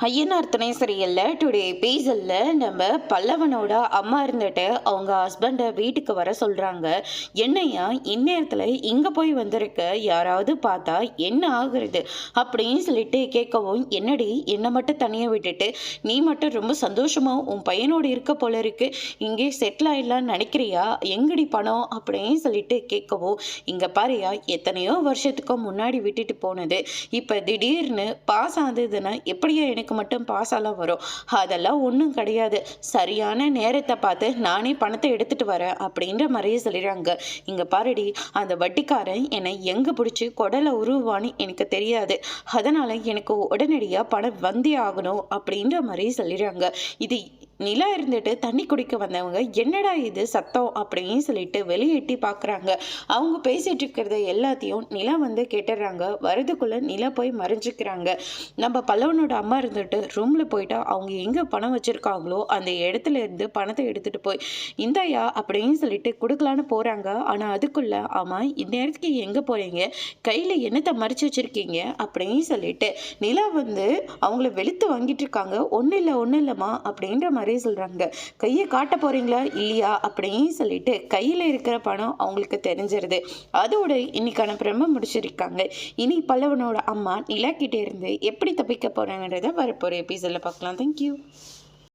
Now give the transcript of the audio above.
ஐயனார் துணை சரியில்லை டுடே எபிசோடில் நம்ம பல்லவனோட அம்மா இருந்துட்டு அவங்க ஹஸ்பண்டை வீட்டுக்கு வர சொல்கிறாங்க. என்னையா இந்நேரத்தில் இங்கே போய் வந்திருக்க, யாராவது பார்த்தா என்ன ஆகுறது அப்படின்னு சொல்லிட்டு கேட்கவும், என்னடி என்னை மட்டும் தனியாக விட்டுட்டு நீ மட்டும் ரொம்ப சந்தோஷமாக உன் பையனோடு இருக்க போல இருக்கு, இங்கே செட்டில் ஆகிடலான்னு நினைக்கிறியா, எங்கடி பணம் அப்படின்னு சொல்லிட்டு கேட்கவும், இங்கே பாரியா எத்தனையோ வருஷத்துக்கு முன்னாடி விட்டுட்டு போனது இப்போ திடீர்னு பாஸ் ஆகுதுன்னா எப்படியா எனக்கு மட்டும் பாஸாலாம் வரும், அதெல்லாம் ஒன்றும் கிடையாது, சரியான நேரத்தை பார்த்து நானே பணத்தை எடுத்துட்டு வரேன் அப்படின்ற மாதிரியே சொல்லிடுறாங்க. இங்கே பாருடி, அந்த வட்டிக்காரன் என்னை எங்கே பிடிச்சி கொடலை உருவான்னு எனக்கு தெரியாது, அதனால் எனக்கு உடனடியாக பணம் வந்தே ஆகணும் அப்படின்ற மாதிரியே சொல்லிடுறாங்க. இது நிலா இருந்துட்டு தண்ணி குடிக்க வந்தவங்க என்னடா இது சத்தம் அப்படின்னு சொல்லிட்டு வெளியே எட்டி பார்க்குறாங்க. அவங்க பேசிட்டு இருக்கிறத எல்லாத்தையும் நிலா வந்து கேட்டுடுறாங்க. வரதுக்குள்ளே நிலா போய் மறைஞ்சிக்கிறாங்க. நம்ம பல்லவனோட அம்மா இருந்துட்டு ரூமில் போயிட்டா அவங்க எங்கே பணம் வச்சுருக்காங்களோ அந்த இடத்துல இருந்து பணத்தை எடுத்துகிட்டு போய் இந்தாயா அப்படின்னு சொல்லிட்டு கொடுக்கலான்னு போகிறாங்க. ஆனால் அதுக்குள்ளே ஆமாம் இந்த நேரத்துக்கு எங்கே போகிறீங்க, கையில் என்னத்தை மறைச்சி வச்சுருக்கீங்க அப்படின்னு சொல்லிட்டு நிலா வந்து அவங்கள வெளுத்து வாங்கிட்டு இருக்காங்க. ஒன்றும் இல்லைம்மா அப்படின்ற மாதிரி சொல்றாங்க. கையை காட்ட போறீங்களா இல்லையா அப்படின்னு சொல்லிட்டு கையில இருக்கிற பணம் அவங்களுக்கு தெரிஞ்சிருது. அதோட இன்னைக்கான பிரம்ம முடிச்சிருக்காங்க. இனி பல்லவனோட அம்மா நிலா கிட்டே இருந்து எப்படி தப்பிக்க போறாங்கன்றத வரப்போற எபிசோட்ல பார்க்கலாம். தேங்க்யூ.